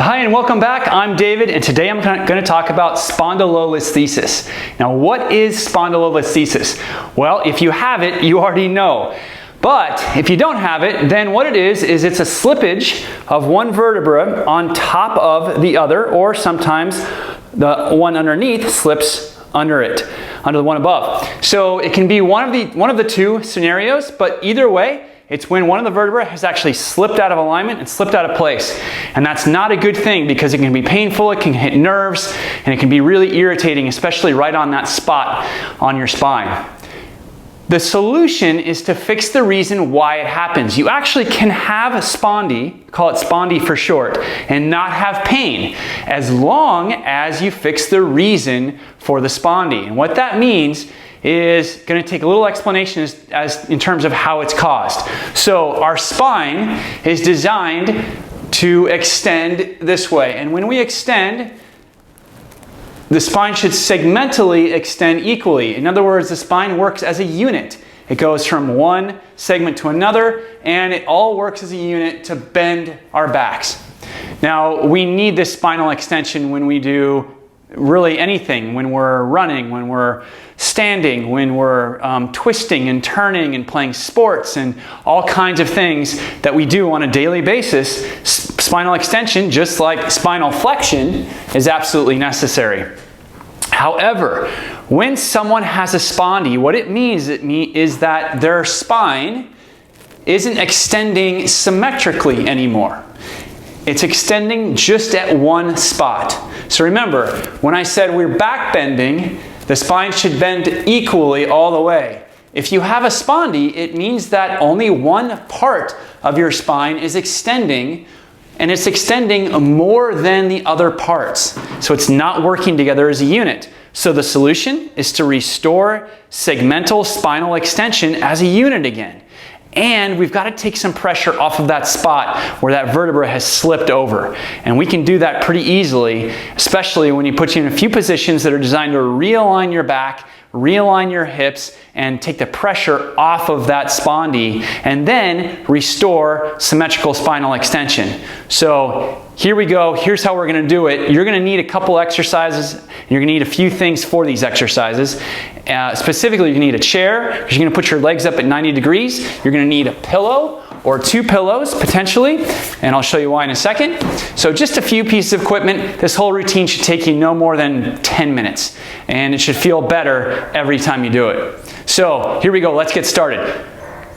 Hi and welcome back. I'm David and today I'm going to talk about spondylolisthesis. Now what is spondylolisthesis? Well, if you have it, you already know. But if you don't have it, then what it is it's a slippage of one vertebra on top of the other, or sometimes the one underneath slips under it, under the one above. So it can be one of the two scenarios, but either way, it's when one of the vertebrae has actually slipped out of alignment and slipped out of place. And that's not a good thing because it can be painful, it can hit nerves, and it can be really irritating, especially right on that spot on your spine. The solution is to fix the reason why it happens. You actually can have a spondy, call it spondy for short, and not have pain as long as you fix the reason for the spondy. And what that means is going to take a little explanation as in terms of how it's caused. So our spine is designed to extend this way, and when we extend, the spine should segmentally extend equally. In other words, the spine works as a unit. It goes from one segment to another, and it all works as a unit to bend our backs. Now, we need this spinal extension when we do really anything, when we're running, when we're standing, when we're twisting and turning and playing sports and all kinds of things that we do on a daily basis. Spinal extension, just like spinal flexion, is absolutely necessary. However, when someone has a spondy, what it means is that their spine isn't extending symmetrically anymore. It's extending just at one spot. So remember, when I said we're back bending, the spine should bend equally all the way. If you have a spondy, it means that only one part of your spine is extending, and it's extending more than the other parts. So it's not working together as a unit. So the solution is to restore segmental spinal extension as a unit again. And we've got to take some pressure off of that spot where that vertebra has slipped over. And we can do that pretty easily, especially when you put you in a few positions that are designed to realign your back, realign your hips, and take the pressure off of that spondy, and then restore symmetrical spinal extension. So here we go. Here's how we're going to do it. You're going to need a couple exercises. You're going to need a few things for these exercises. Specifically, you need a chair, because you're going to put your legs up at 90 degrees. You're going to need a pillow or two pillows potentially, and I'll show you why in a second. So just a few pieces of equipment. This whole routine should take you no more than 10 minutes, and it should feel better every time you do it. So here we go. Let's get started.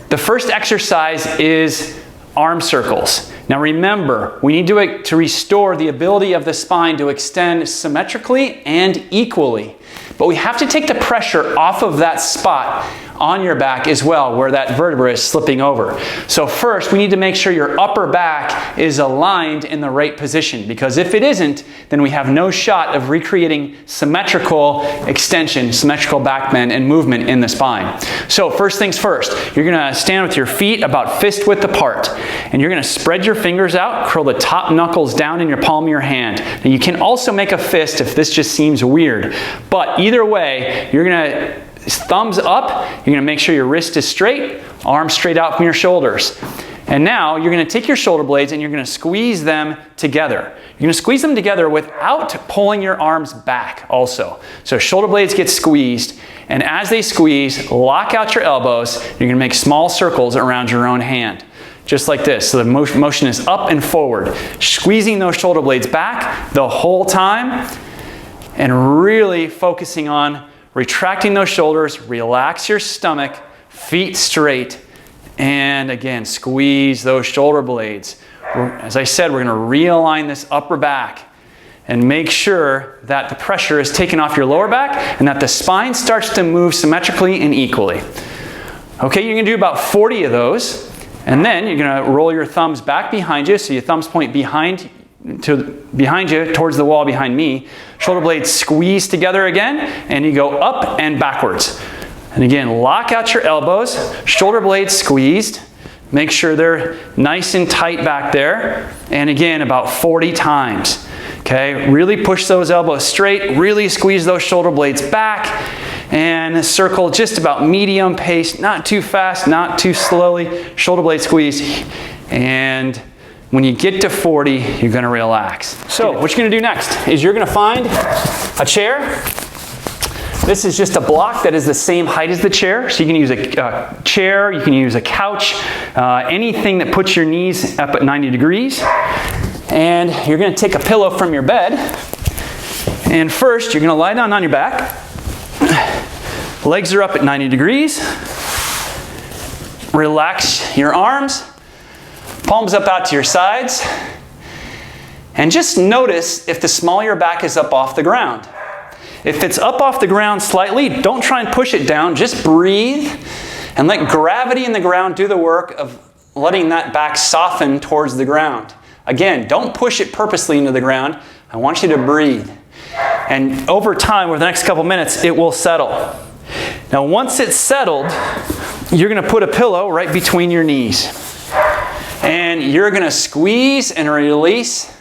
The first exercise is arm circles. Now remember, we need to restore the ability of the spine to extend symmetrically and equally. But we have to take the pressure off of that spot on your back as well, where that vertebra is slipping over. So first, we need to make sure your upper back is aligned in the right position, because if it isn't, then we have no shot of recreating symmetrical extension, symmetrical back bend and movement in the spine. So first things first, you're going to stand with your feet about fist width apart, and you're going to spread your fingers out, curl the top knuckles down in your palm of your hand. And you can also make a fist if this just seems weird, but either way, you're going to thumbs up, you're going to make sure your wrist is straight, arms straight out from your shoulders. And now you're going to take your shoulder blades and you're going to squeeze them together. You're going to squeeze them together without pulling your arms back also. So shoulder blades get squeezed, and as they squeeze, lock out your elbows. You're going to make small circles around your own hand, just like this. So the motion is up and forward, squeezing those shoulder blades back the whole time, and really focusing on retracting those shoulders, relax your stomach, feet straight, and again, squeeze those shoulder blades. As I said, we're going to realign this upper back and make sure that the pressure is taken off your lower back and that the spine starts to move symmetrically and equally. Okay, you're going to do about 40 of those, and then you're going to roll your thumbs back behind you, so your thumbs point behind you towards the wall behind me. Shoulder blades squeeze together again, and you go up and backwards. And again, lock out your elbows, shoulder blades squeezed. Make sure they're nice and tight back there. And again, about 40 times. Okay, really push those elbows straight, really squeeze those shoulder blades back, and circle just about medium pace, not too fast, not too slowly. Shoulder blade squeeze, and When you get to 40, you're gonna relax. So what you're gonna do next is you're gonna find a chair. This is just a block that is the same height as the chair. So you can use a chair, you can use a couch, anything that puts your knees up at 90 degrees. And you're gonna take a pillow from your bed. And first, you're gonna lie down on your back. Legs are up at 90 degrees. Relax your arms. Palms up out to your sides. And just notice if the small of your back is up off the ground. If it's up off the ground slightly, don't try and push it down. Just breathe and let gravity in the ground do the work of letting that back soften towards the ground. Again, don't push it purposely into the ground. I want you to breathe. And over time, over the next couple minutes, it will settle. Now, once it's settled, you're going to put a pillow right between your knees. And you're going to squeeze and release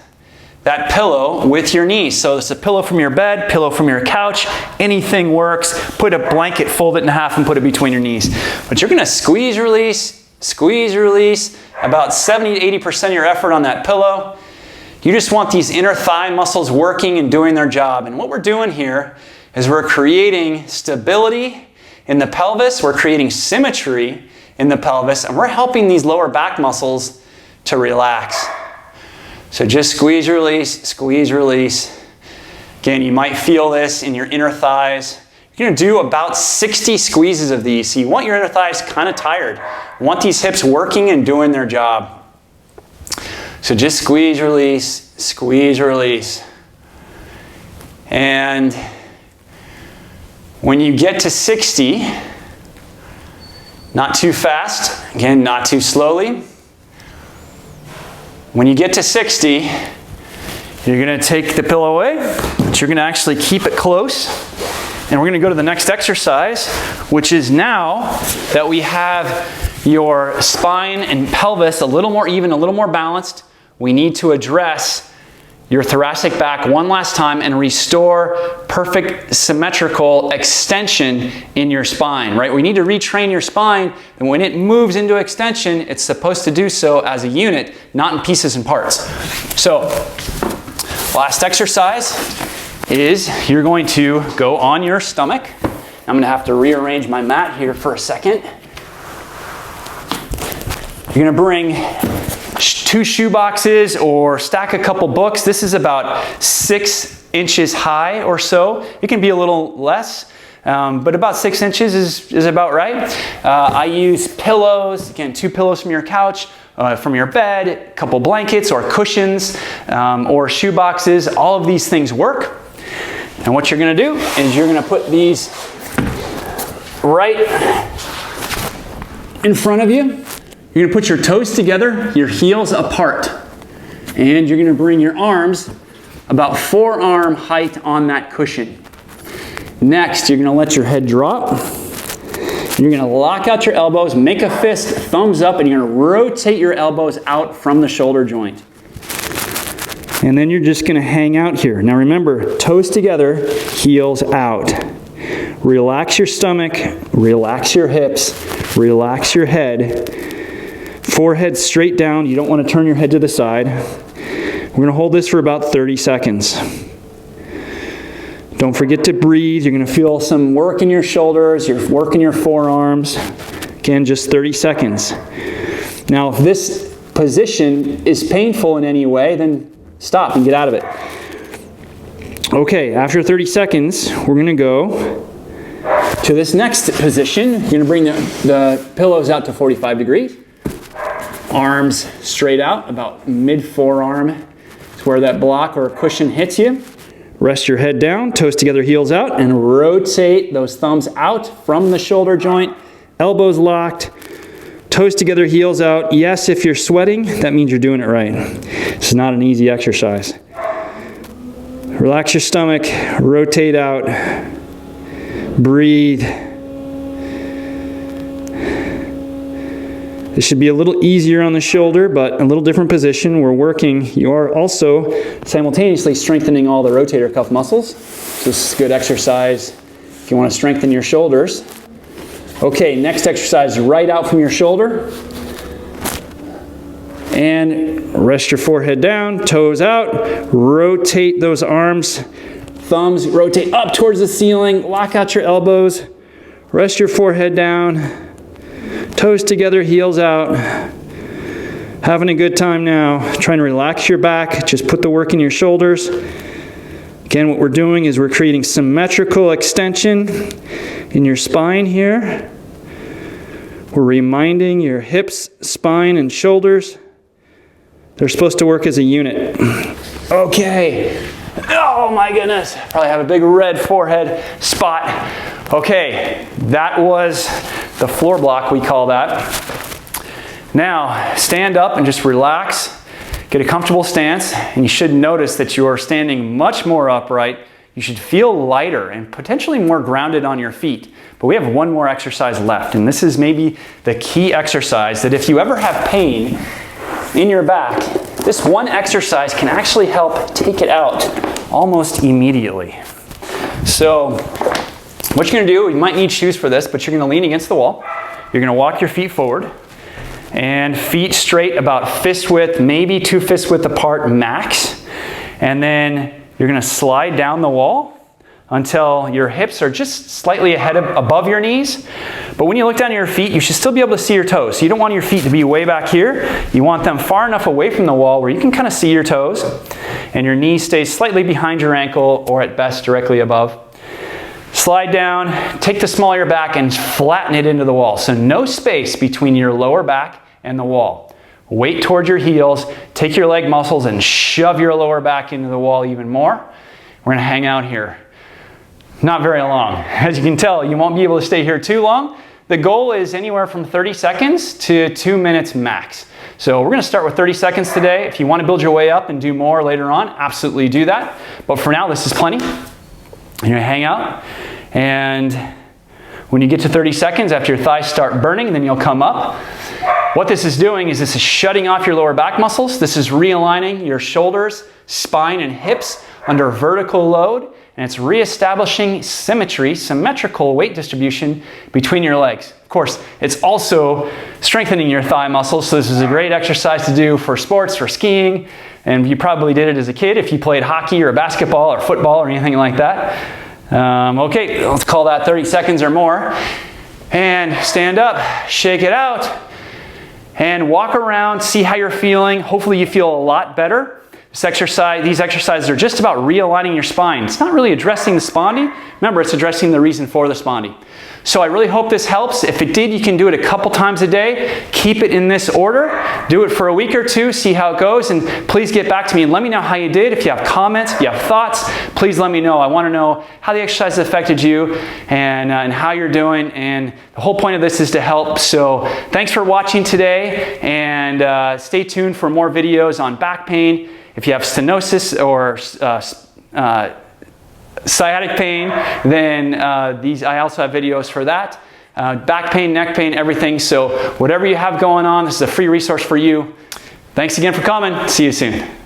that pillow with your knees. So it's a pillow from your bed, pillow from your couch, anything works. Put a blanket, fold it in half and put it between your knees. But you're gonna squeeze, release, about 70 to 80% of your effort on that pillow. You just want these inner thigh muscles working and doing their job. And what we're doing here is we're creating stability in the pelvis, we're creating symmetry in the pelvis, and we're helping these lower back muscles to relax. So just squeeze, release. Again, you might feel this in your inner thighs. You're gonna do about 60 squeezes of these. So you want your inner thighs kind of tired. You want these hips working and doing their job. So just squeeze, release. And when you get to 60, not too fast, again, not too slowly. When you get to 60, you're gonna take the pillow away, but you're gonna actually keep it close. And we're gonna go to the next exercise, which is now that we have your spine and pelvis a little more even, a little more balanced, we need to address your thoracic back one last time and restore perfect symmetrical extension in your spine, right? We need to retrain your spine, and when it moves into extension, it's supposed to do so as a unit, not in pieces and parts. So, last exercise is you're going to go on your stomach. I'm gonna have to rearrange my mat here for a second. You're gonna bring 2 shoe boxes or stack a couple books. This is about 6 inches high or so. It can be a little less, but about 6 inches is about right. I use pillows, again, 2 pillows from your couch, from your bed, a couple blankets or cushions or shoe boxes. All of these things work. And what you're gonna do is you're gonna put these right in front of you. You're gonna put your toes together, your heels apart. And you're gonna bring your arms about forearm height on that cushion. Next, you're gonna let your head drop. You're gonna lock out your elbows, make a fist, thumbs up, and you're gonna rotate your elbows out from the shoulder joint. And then you're just gonna hang out here. Now remember, toes together, heels out. Relax your stomach, relax your hips, relax your head. Forehead straight down. You don't want to turn your head to the side. We're going to hold this for about 30 seconds. Don't forget to breathe. You're going to feel some work in your shoulders. You're working your forearms. Again, just 30 seconds. Now, if this position is painful in any way, then stop and get out of it. Okay, after 30 seconds, we're going to go to this next position. You're going to bring the pillows out to 45 degrees. Arms straight out, about mid-forearm is where that block or cushion hits you. Rest your head down, toes together, heels out, and rotate those thumbs out from the shoulder joint. Elbows locked, toes together, heels out. Yes, if you're sweating, that means you're doing it right. It's not an easy exercise. Relax your stomach, rotate out, breathe. This should be a little easier on the shoulder, but a little different position. We're working. You are also simultaneously strengthening all the rotator cuff muscles. This is good exercise if you want to strengthen your shoulders. Okay, next exercise, right out from your shoulder. And rest your forehead down, toes out, rotate those arms, thumbs rotate up towards the ceiling, lock out your elbows, rest your forehead down, toes together, heels out. Having a good time now. Trying to relax your back, just put the work in your shoulders. Again, what we're doing is we're creating symmetrical extension in your spine here. We're reminding your hips, spine, and shoulders they're supposed to work as a unit. Okay. Oh my goodness. Probably have a big red forehead spot. Okay, that was the floor block, we call that. Now, stand up and just relax. Get a comfortable stance, and you should notice that you are standing much more upright. You should feel lighter and potentially more grounded on your feet. But we have one more exercise left, and this is maybe the key exercise that if you ever have pain in your back, this one exercise can actually help take it out almost immediately. So, what you're gonna do, you might need shoes for this, but you're gonna lean against the wall. You're gonna walk your feet forward, and feet straight about fist width, maybe 2 fist width apart max. And then you're gonna slide down the wall until your hips are just slightly above your knees. But when you look down at your feet, you should still be able to see your toes. So you don't want your feet to be way back here. You want them far enough away from the wall where you can kind of see your toes, and your knee stays slightly behind your ankle, or at best directly above. Slide down, take the small of your back and flatten it into the wall. So no space between your lower back and the wall. Weight towards your heels, take your leg muscles and shove your lower back into the wall even more. We're gonna hang out here. Not very long. As you can tell, you won't be able to stay here too long. The goal is anywhere from 30 seconds to 2 minutes max. So we're gonna start with 30 seconds today. If you wanna build your way up and do more later on, absolutely do that. But for now, this is plenty. You're gonna hang out, and when you get to 30 seconds, after your thighs start burning, then you'll come up. What this is doing is this is shutting off your lower back muscles. This is realigning your shoulders, spine, and hips under vertical load, and it's reestablishing symmetry, symmetrical weight distribution between your legs. Of course, it's also strengthening your thigh muscles, so this is a great exercise to do for sports, for skiing, and you probably did it as a kid if you played hockey or basketball or football or anything like that. Okay, let's call that 30 seconds or more. And stand up, shake it out, and walk around, see how you're feeling. Hopefully you feel a lot better. These exercises are just about realigning your spine. It's not really addressing the spondy. Remember, it's addressing the reason for the spondy. So I really hope this helps. If it did, you can do it a couple times a day. Keep it in this order. Do it for a week or two, see how it goes, and please get back to me and let me know how you did. If you have comments, if you have thoughts, please let me know. I want to know how the exercise affected you and how you're doing. And the whole point of this is to help. So thanks for watching today, and stay tuned for more videos on back pain. If you have stenosis or sciatic pain, then I also have videos for that. Back pain, neck pain, everything. So whatever you have going on, this is a free resource for you. Thanks again for coming. See you soon.